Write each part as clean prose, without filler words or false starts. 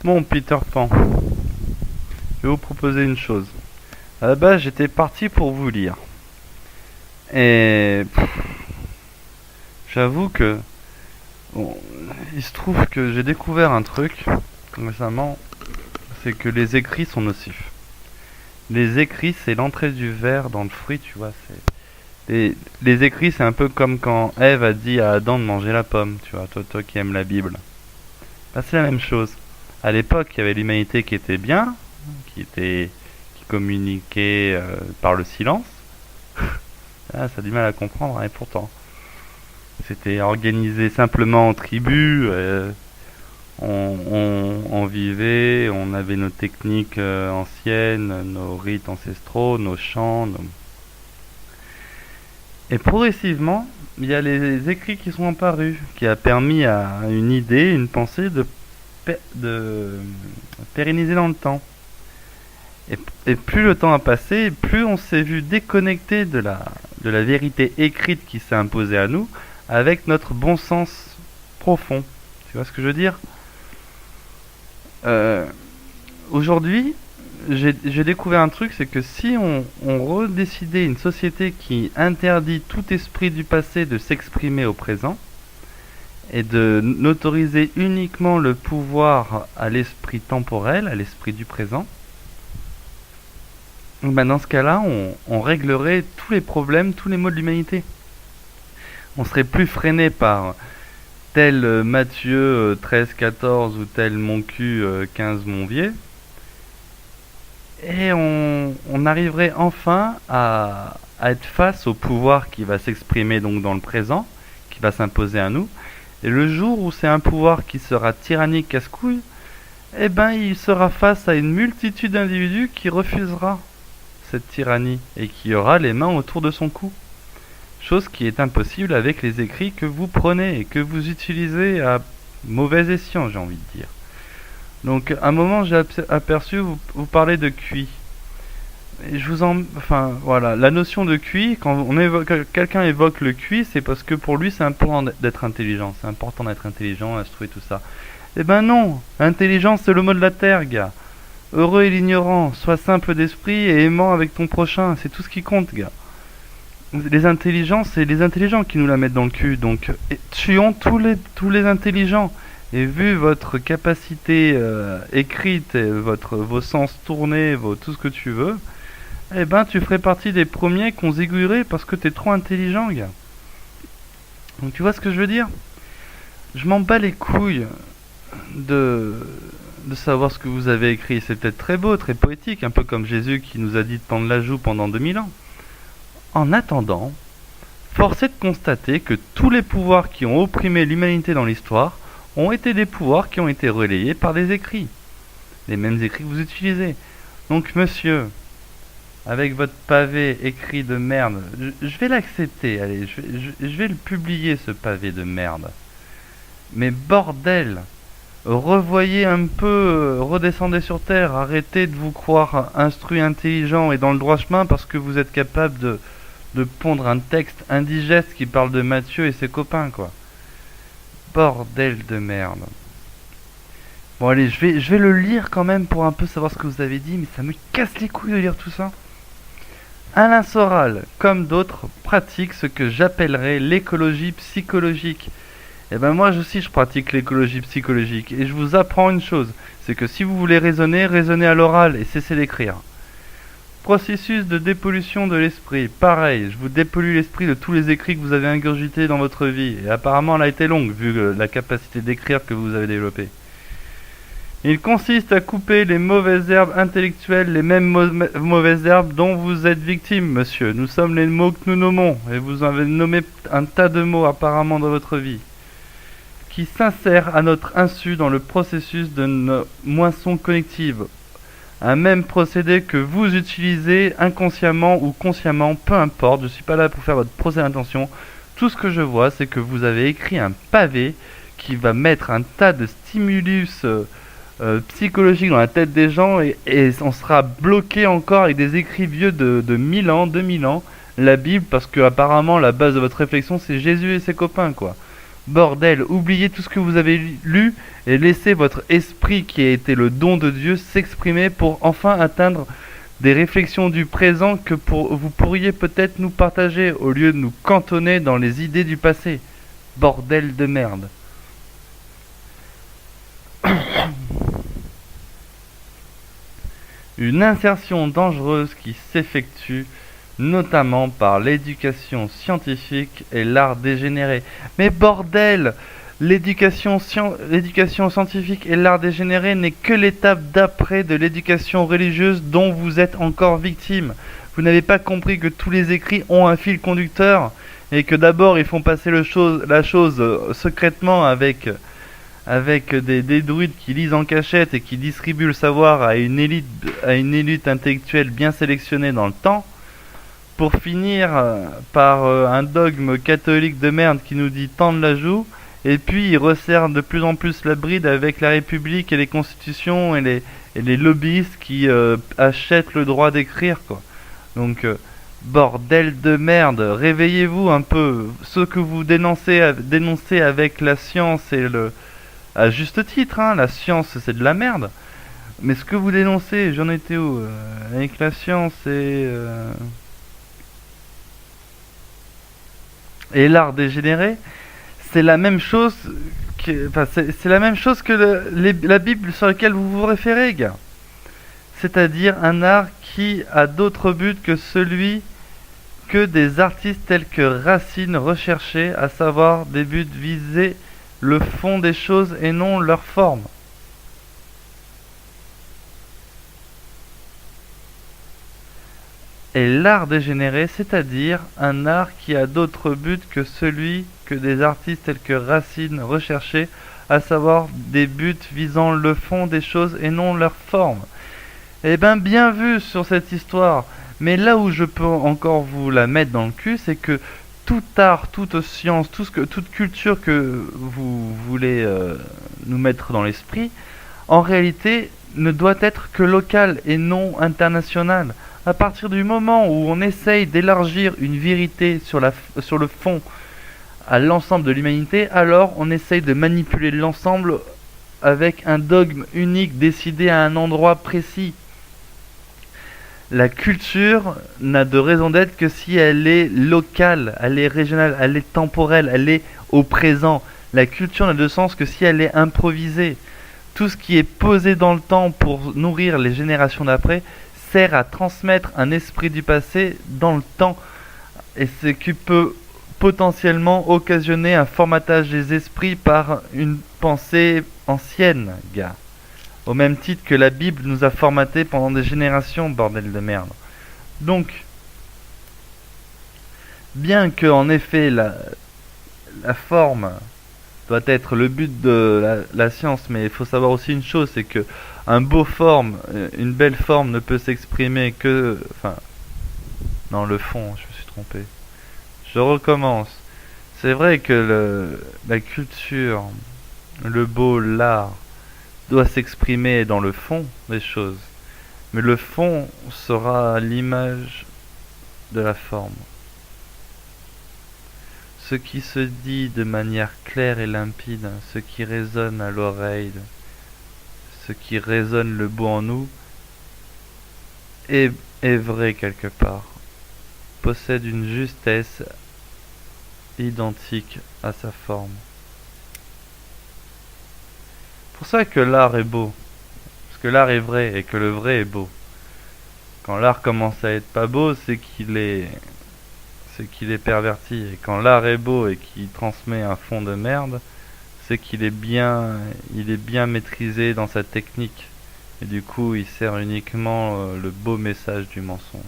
Bon, Peter Pan, je vais vous proposer une chose. À la base, j'étais parti pour vous lire. Et j'avoue que bon, il se trouve que j'ai découvert un truc récemment, c'est que les écrits sont nocifs. Les écrits, c'est l'entrée du verre dans le fruit, tu vois. Les écrits, c'est un peu comme quand Ève a dit à Adam de manger la pomme, tu vois, toi qui aimes la Bible. Bah, c'est la même chose. À l'époque, il y avait l'humanité qui était bien, qui communiquait par le silence. Ah, ça a du mal à comprendre, et pourtant. C'était organisé simplement en tribus. On vivait, on avait nos techniques anciennes, nos rites ancestraux, nos chants. Et progressivement, il y a les écrits qui sont apparus, qui a permis à une idée, une pensée de pérenniser dans le temps. Et plus le temps a passé, plus on s'est vu déconnecté de la vérité écrite qui s'est imposée à nous, avec notre bon sens profond. Tu vois ce que je veux dire? Aujourd'hui, j'ai découvert un truc, c'est que si on redécidait une société qui interdit tout esprit du passé de s'exprimer au présent, et de n'autoriser uniquement le pouvoir à l'esprit temporel, à l'esprit du présent, ben dans ce cas-là, on réglerait tous les problèmes, tous les maux de l'humanité. On serait plus freiné par tel Matthieu 13-14 ou tel mon cul 15 Monvier. Et on arriverait enfin à être face au pouvoir qui va s'exprimer donc dans le présent, qui va s'imposer à nous. Et le jour où c'est un pouvoir qui sera tyrannique casse-couille, eh ben il sera face à une multitude d'individus qui refusera cette tyrannie et qui aura les mains autour de son cou. Chose qui est impossible avec les écrits que vous prenez et que vous utilisez à mauvais escient, j'ai envie de dire. Donc à un moment j'ai aperçu vous parler de QI. Et enfin voilà, la notion de QI, quand quelqu'un évoque le QI, c'est parce que pour lui c'est important d'être intelligent, c'est important d'être intelligent, instruit, tout ça. Eh ben non, intelligence c'est le mot de la terre, gars. Heureux est l'ignorant, sois simple d'esprit et aimant avec ton prochain, c'est tout ce qui compte, gars. Les intelligents, c'est les intelligents qui nous la mettent dans le cul, donc tuons tous les intelligents. Et vu votre capacité écrite, et vos sens tournés, tout ce que tu veux, eh ben tu ferais partie des premiers qu'on zigouillerait parce que t'es trop intelligent, gars. Donc tu vois ce que je veux dire? Je m'en bats les couilles de savoir ce que vous avez écrit. C'est peut-être très beau, très poétique, un peu comme Jésus qui nous a dit de tendre la joue pendant 2000 ans. En attendant, force est de constater que tous les pouvoirs qui ont opprimé l'humanité dans l'histoire ont été des pouvoirs qui ont été relayés par des écrits. Les mêmes écrits que vous utilisez. Donc monsieur, avec votre pavé écrit de merde, je vais l'accepter, allez, je vais le publier ce pavé de merde. Mais bordel, revoyez un peu, redescendez sur terre, arrêtez de vous croire instruit, intelligent et dans le droit chemin parce que vous êtes capable de pondre un texte indigeste qui parle de Matthieu et ses copains, quoi. Bordel de merde. Bon allez, je vais le lire quand même pour un peu savoir ce que vous avez dit, mais ça me casse les couilles de lire tout ça. Alain Soral, comme d'autres, pratique ce que j'appellerais l'écologie psychologique. Et ben moi aussi je pratique l'écologie psychologique, et je vous apprends une chose, c'est que si vous voulez raisonner, raisonnez à l'oral et cessez d'écrire. Processus de dépollution de l'esprit, pareil, je vous dépollue l'esprit de tous les écrits que vous avez ingurgités dans votre vie, et apparemment elle a été longue vu la capacité d'écrire que vous avez développée. Il consiste à couper les mauvaises herbes intellectuelles, les mêmes mauvaises herbes dont vous êtes victime, monsieur. Nous sommes les mots que nous nommons, et vous avez nommé un tas de mots apparemment dans votre vie, qui s'insèrent à notre insu dans le processus de nos moissons collectives. Un même procédé que vous utilisez inconsciemment ou consciemment, peu importe, je ne suis pas là pour faire votre procès d'intention. Tout ce que je vois, c'est que vous avez écrit un pavé qui va mettre un tas de stimulus psychologiques dans la tête des gens et on sera bloqué encore avec des écrits vieux de 1000 ans, 2000 ans, la Bible, parce que apparemment la base de votre réflexion c'est Jésus et ses copains, quoi. Bordel, oubliez tout ce que vous avez lu et laissez votre esprit qui a été le don de Dieu s'exprimer pour enfin atteindre des réflexions du présent que vous pourriez peut-être nous partager au lieu de nous cantonner dans les idées du passé. Bordel de merde. Une insertion dangereuse qui s'effectue notamment par l'éducation scientifique et l'art dégénéré. Mais bordel, l'éducation scientifique et l'art dégénéré n'est que l'étape d'après de l'éducation religieuse dont vous êtes encore victime. Vous n'avez pas compris que tous les écrits ont un fil conducteur et que d'abord ils font passer la chose secrètement avec des druides qui lisent en cachette et qui distribuent le savoir à une élite intellectuelle bien sélectionnée dans le temps, pour finir par un dogme catholique de merde qui nous dit tendre la joue, et puis il resserre de plus en plus la bride avec la République et les constitutions et les lobbyistes qui achètent le droit d'écrire, quoi. Donc, bordel de merde, réveillez-vous un peu. Ce que vous dénoncez avec la science et à juste titre, hein, la science c'est de la merde. Mais ce que vous dénoncez, j'en étais où avec la science et l'art dégénéré, c'est la même chose c'est la même chose que la Bible sur laquelle vous vous référez, gars. C'est-à-dire un art qui a d'autre but que celui que des artistes tels que Racine recherchaient, à savoir des buts viser le fond des choses et non leur forme. Et l'art dégénéré, c'est-à-dire un art qui a d'autre but que celui que des artistes tels que Racine recherchaient, à savoir des buts visant le fond des choses et non leur forme. Eh ben, bien vu sur cette histoire. Mais là où je peux encore vous la mettre dans le cul, c'est que tout art, toute science, toute culture que vous voulez nous mettre dans l'esprit, en réalité, ne doit être que locale et non internationale. À partir du moment où on essaye d'élargir une vérité sur le fond à l'ensemble de l'humanité, alors on essaye de manipuler l'ensemble avec un dogme unique décidé à un endroit précis. La culture n'a de raison d'être que si elle est locale, elle est régionale, elle est temporelle, elle est au présent. La culture n'a de sens que si elle est improvisée. Tout ce qui est posé dans le temps pour nourrir les générations d'après sert à transmettre un esprit du passé dans le temps. Et ce qui peut potentiellement occasionner un formatage des esprits par une pensée ancienne, gars. Au même titre que la Bible nous a formatés pendant des générations, bordel de merde. Donc, bien que en effet la forme doit être le but de la science, mais il faut savoir aussi une chose, c'est que une belle forme ne peut s'exprimer que, dans le fond, je me suis trompé. Je recommence. C'est vrai que la culture, le beau, l'art, doit s'exprimer dans le fond des choses, mais le fond sera l'image de la forme. Ce qui se dit de manière claire et limpide, ce qui résonne à l'oreille, ce qui résonne le beau en nous, est vrai quelque part, possède une justesse identique à sa forme. C'est pour ça que l'art est beau, parce que l'art est vrai et que le vrai est beau. Quand l'art commence à être pas beau, c'est qu'il est perverti. Et quand l'art est beau et qu'il transmet un fond de merde, c'est qu'il est bien maîtrisé dans sa technique. Et du coup, il sert uniquement le beau message du mensonge.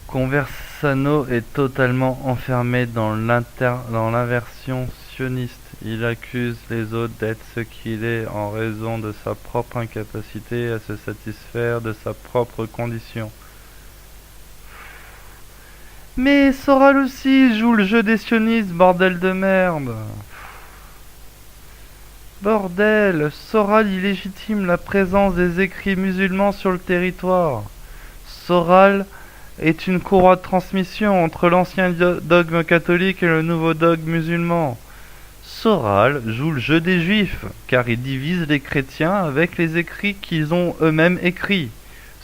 Conversano est totalement enfermé dans l'inversion sioniste. Il accuse les autres d'être ce qu'il est en raison de sa propre incapacité à se satisfaire de sa propre condition. Mais Soral aussi joue le jeu des sionistes, bordel de merde. Bordel, Soral illégitime la présence des écrits musulmans sur le territoire. Soral est une courroie de transmission entre l'ancien dogme catholique et le nouveau dogme musulman. Soral joue le jeu des juifs, car il divise les chrétiens avec les écrits qu'ils ont eux-mêmes écrits.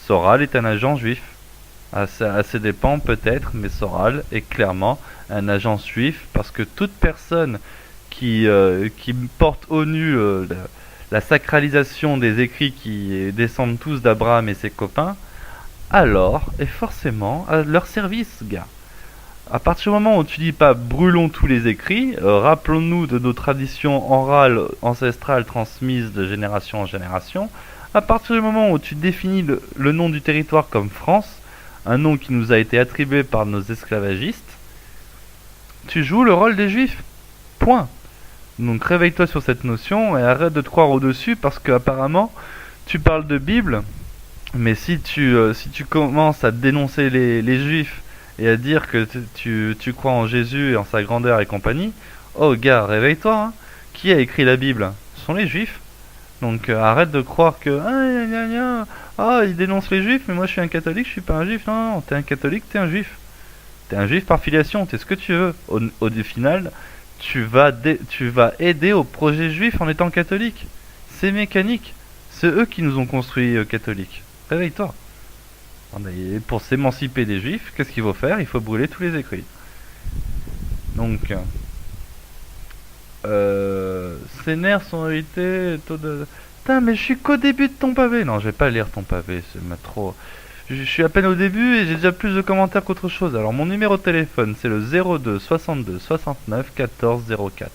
Soral est un agent juif. À ses dépens peut-être, mais Soral est clairement un agent juif, parce que toute personne qui porte au nu la sacralisation des écrits qui descendent tous d'Abraham et ses copains, alors est forcément à leur service, gars. À partir du moment où tu dis pas brûlons tous les écrits, rappelons-nous de nos traditions orales, ancestrales, transmises de génération en génération, à partir du moment où tu définis le nom du territoire comme France, un nom qui nous a été attribué par nos esclavagistes, tu joues le rôle des juifs. Point. Donc réveille-toi sur cette notion et arrête de te croire au-dessus parce qu'apparemment tu parles de Bible, mais si tu commences à dénoncer les juifs et à dire que tu crois en Jésus et en sa grandeur et compagnie, oh gars, réveille-toi, hein. Qui a écrit la Bible? Ce sont les juifs. Donc arrête de croire que il dénonce les juifs, mais moi je suis un catholique, je suis pas un juif. Non, non, t'es un catholique, t'es un juif. T'es un juif par filiation, t'es ce que tu veux. Au final, tu vas aider au projet juif en étant catholique. C'est mécanique. C'est eux qui nous ont construits catholiques. Réveille-toi. Et pour s'émanciper des juifs, qu'est-ce qu'il faut faire? Il faut brûler tous les écrits. Donc, ces nerfs sont hérités. Putain, mais je suis qu'au début de ton pavé. Non, je vais pas lire ton pavé, c'est trop. Je suis à peine au début et j'ai déjà plus de commentaires qu'autre chose. Alors, mon numéro de téléphone, c'est le 02 62 69 14 04.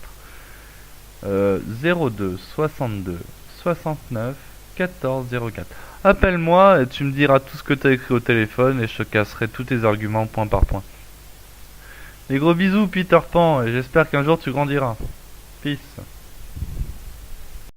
02 62 69 14 04. Appelle-moi et tu me diras tout ce que tu as écrit au téléphone et je te casserai tous tes arguments point par point. Des gros bisous Peter Pan et j'espère qu'un jour tu grandiras. Peace.